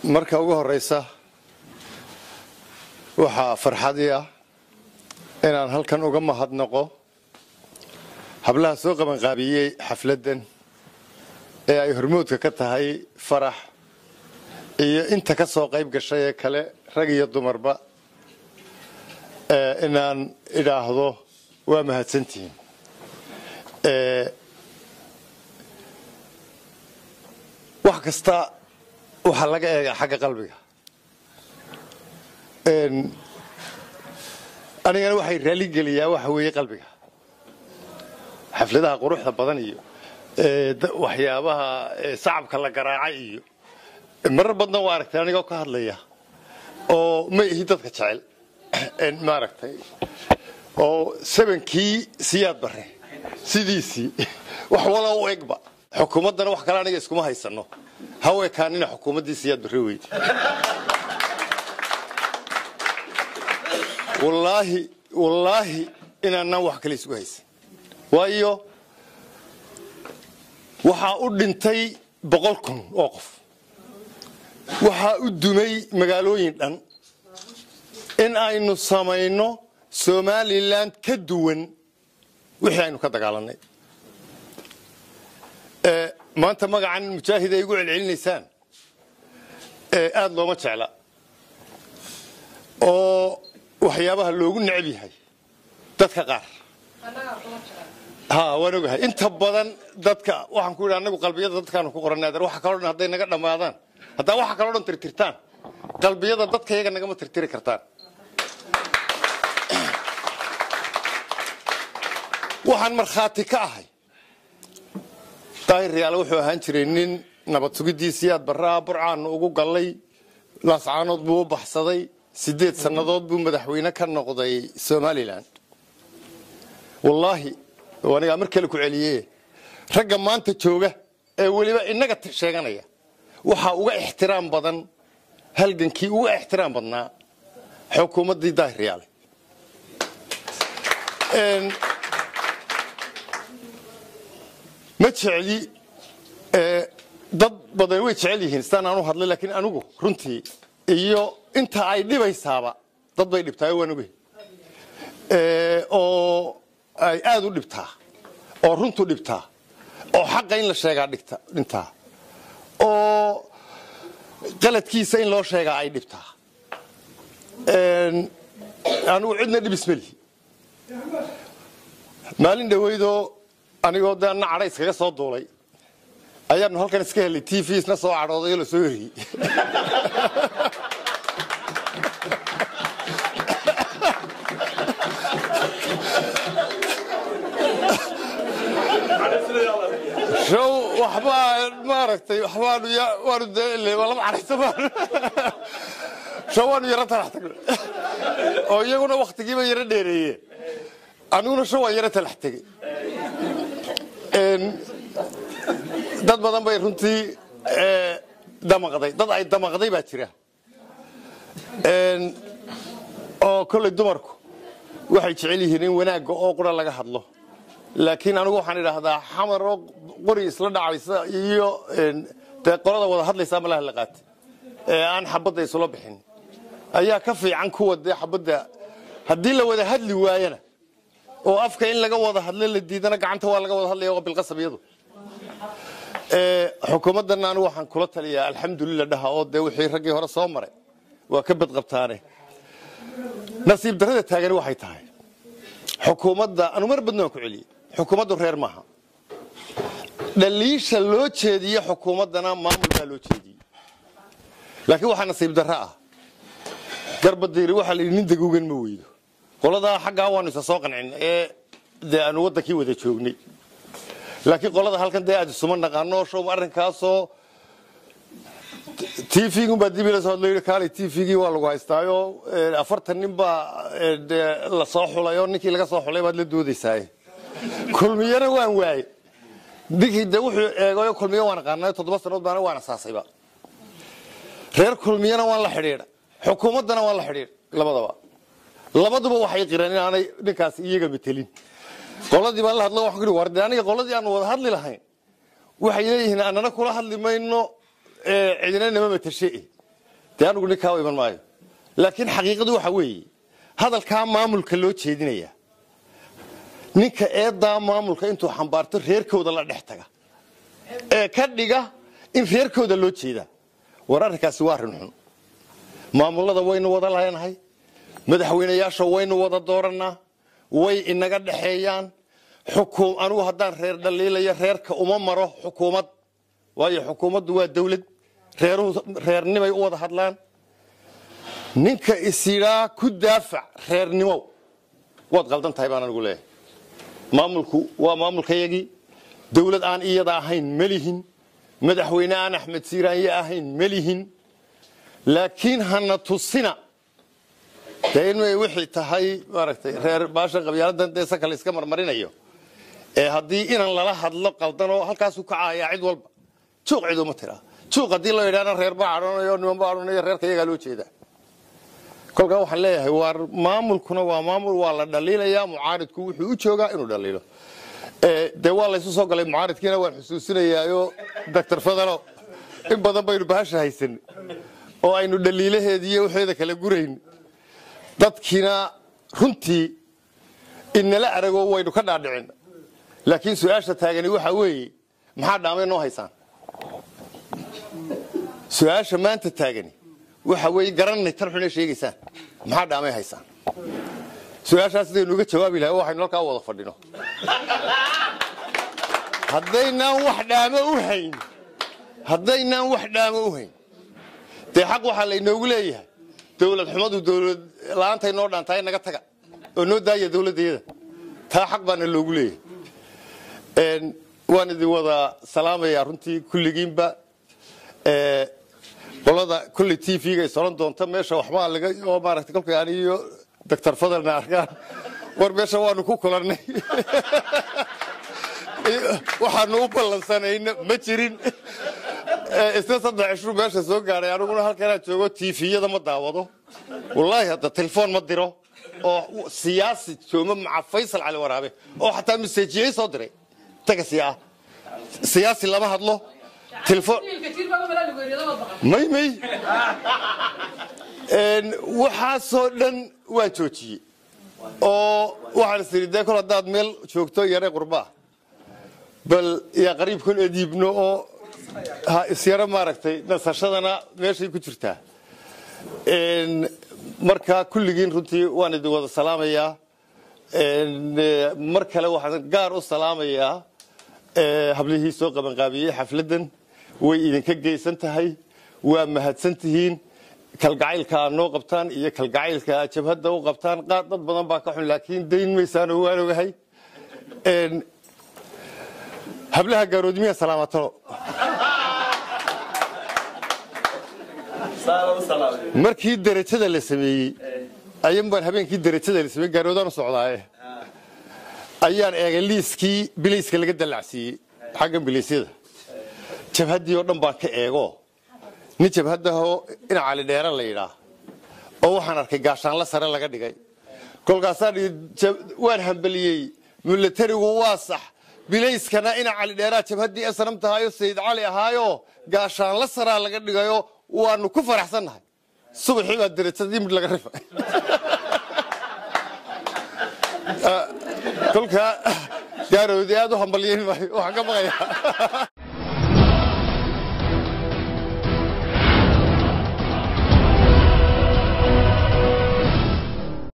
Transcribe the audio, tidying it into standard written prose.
marka ugu horeysa waxa farxadii ah inaan halkan uga mahadnaqo hablaha soo qaban qaabiyay xafladan ee ay hormoodka ka tahay farax iyo inta ka soo qayb gashay kale rag iyo dumarba inaan idhaahdo waa mahadsantihiin wax kasta waxa laga eegaa xagga qalbiga anigana waxay raali geliyaa waxa weeye qalbiga xafladaha quruxda badan iyo waxyaabaha sacabka la garaacay iyo marar badan waa aragtay anigoo ka hadlaya oo ma ihi dadka jecel ma aragtay oo sabankii siyaad bare sidiisii wax wala u egba xukuumadana wax kale aniga iskuma haysano hawe kaanina xukuumadii siyaad bare weyd wallaahi inaan wax kale isku haysan waayo waxa u dhintay 100,000 oo qof waxa u dumay magaalooyin dhan in aynu samayno Somaliland ka duwan wixii aynu ka dagaalanay maanta magacan mujaahid ay ugu celcelinaysaan aad looma jecla oo waxyaabaha loogu neceb yahay dadka qaar waan ogahay inta badan dadka waxaan ku yiraahdaa anagu qalbiyada dadkaan ku qoranay waxa kale oo haday naga dhamaadaan hadaa waxa kale oo dhan tirtirtaan qalbiyada dadka iyaga naga ma tirtiri kartaan waxaan marxaati ka ahay taariikhyaal wuxuu ahaan jiray nin nabad sugidiisii aad baraa burcaan ugu galay laascaanood buu u baxsaday 8 sanadood buu madaxweyne ka noqday Somaliland wallahi waniga markale ku celiyay ragga maanta jooga ee waliba inaga sheeganaya waxa uga ixtiraam badan halgankii uga ixtiraam badnaa xukuumadii taariikhyaal ma jeceli dad badan way jecel yihiin sidaan aanu hadlay laakiin anigu runtii iyo inta ay dhibaysaaba dad bay dhibtaa waan ogeey oo ay aad u dhibtaa oo runtu dhibtaa oo xaqqa in la sheegaa dhintaa oo qaladkiisa in loo sheegaa ay dhibtaa anigu cidna dhibismali maalin dhaweydoo anigoo daan nacay iskaga soo duulay ayaan halkan iska helay TV isna soo cadhooday la soo yiri show waxba ma aragtay waxbaanu ya waanu deelay wala caraysan shawaan yara talaxtay oo iyaguna waqtigiiba yara dheereeyay aniguna show yara talaxtay dad badan bay runtii damaqday dad ay damaqday baa jira oo kulli dumarku waxay jecel yihiin in wanaag oo qura laga hadlo laakiin anigu waxaan idhaahdaa xamar oo qori isla dhacaysa iyo qolada wada hadlaysa ma la qaat aan xabada isla bixin ayaa ka fiican kuwa xabada hadii la wada hadli waayana oo afka in laga wada hadlo la diidana gacanta waa laga wada hadlayo bil qasabiyadu xukuumadana anigu waxaan kula taliyaa alxamdulillah dhaha oo wixii ragii hore soo maray waa ka bad qabtaane nasiib darada taagan waxay tahay xukuumadda anu mar badnaan ku celiyay xukuumaddu reer maaha dhaliisha loo jeediyo xukuumadana maamulka loo jeediyo laakiin waxa nasiib darro ah garbadiiri waxa la nin daguugan ma weydo qolada xagga waan isa soo qancin aanu wadankii wada joognay laakiin qolada halkan aad isuma naqaano show arrinkaasoo TV-gu baa dib soo hadlay kaalay TV-gii waa lagu haystaayo 40 nin baa la soo xulayo ninkii laga soo xulay baad la doodaysaa kulmiyana waan waay digida wuxuu eegayo kulmiyo waan qaanay 7 sanadood baan waan asaasayba reer kulmiyana waan la xiriir xukuumadana waan la xiriir labaduba waxay qiraan inaanay ninkaas iyaga metelin qoladii baan la hadlay wax ku wardaaniga qoladii aan wada hadli lahayn waxay leeyihiin anana kula hadli mayno cidina nama matashay dee anigu ninkaa iman maayo laakiin xaqiiqadu waxa weeye hadalkaa maamulka loo jeedinaya ninka eedaa maamulka intuu xambaarto reerkooda la dhex taga ee ka dhiga in reerkooda loo jeeda war arrinkaasi waa arrin xun maamulada waynu wada leenahay madaxweynayaasha waynu wada dooranaa way inaga dhaxeeyaan xukuum anigu haddaan reer dhaliilaya reerka uma maro xukuumad waayo xukuumaddu waa dawlad reernimay u wada hadlaan ninka isiraa ku daafac reernimo waad qaldan tahay baan anigu leeyahay maamulku waa maamulkayagii dawlad aan iyada ahayn malihin madaxweyne aan axmed siiraanye ahayn malihin laakiin hana tusina dee inay wixii tahay maaragtay reer baasha qabyaaladdan dee sa kale iska marmarinayo ee haddii inan lala hadlo qaldan oo halkaasuu ka caayaa cid walba juuq ciduma tiraa juuq haddii loo yidhaahna reer baa cadhanayo niman baa cadhanayo reerka iyagaa loo jeedaa kolkaa waxaan leeyahay waar maamulkuna waa maamul waa la dhaliilayaa mucaaridku wuxuu u joogaa inuu dhaliilo dee waa laysu soo galay mucaaridkiina waan xusuusinayaayo doctor fadalo in badan baynu bahasha haysan oo aynu dhaliilaheediiyo waxeeda kala gurayn dadkiina runtii inala arago waynu ka dhaadhicin laakiin su-aasha taagani waxa weeye maxaa dhaamay noo haysaan su-aasha maanta taagani waxa weeye garanay tan xun ee sheegaysaan maxaa dhaamay haysaan su-aashaas sidaynu uga jawaabi lahay waxaynu halkaa wada fadhino haddaynaan wax dhaamo u hayn dee xaq waxaa laynoogu leeyahay dawlad xumadu dawlad la-aantay noo dhaantahay naga taga oo noo daaya dawladdeeda taa xaq baana loogu leeyahay waan idin wada salaamayaa runtii kulligiinba qolada kulli tv-ga ay soran doonta meesha waxbaa laga oo maaragtay kolkay aniyo doctor fadalna arkaan war meesha waanu ku kulannay waxaanu u ballansanayna ma jirin isna 3 cishru meesha soo gaaray aniguna halkanaa joogo tv-yada ma daawado wallaahi hadda telefoon ma diro oo siyaasi joomo maca Faysal Cali Waraabe oo xataa message soo diray tagasiya siyaasi lama hadlo telefoon may waxaasoo dhan waan joojiyey oo waxaan isiriday kol haddaad meel joogto yare qurbaa bal yaa qariibkun ediibno oo isyara maaragtay nasashadana meeshay ku jirtaa marka kulligiin runtii waan idin wada salaamayaa mar kale waxaan gaar u salaamayaa hablihii soo qabanqaabiyey xafladdan way idinka geysan tahay waa mahadsan tihiin kalgacaylka aad noo qabtaan iyo kalgacaylka aad jabhadda u qabtaan qaar dad badan baa ka xun laakiin dayn maysaanoo waan ogahay hablaha gaaroodimiya salaamatalo markii darajada la sameeyey ayan baan habeenkii darajada la sameeyey gaaroodaan u socdaaye ayaan eegay liiskii bilayska laga dalacsiiyey xaggan bilaysyada jabhaddii oo dhan baan ka eego nin jabhadahoo ina cali dheera la yidhaa oo waxaan arkay gaashaanla sare laga dhigay kolkaasaan waan hambaliyey milatarigu waa sax bilayskana ina cali dheeraa jabhaddii asnam tahaayo sayid cali ahaayo gaashaanla saraa laga dhigayo waanu ku faraxsannahay subaxii baa darajadii mid laga rifay kolkaa gaaroodi aad u hambalyeyn maayo waxaan ka baqayaa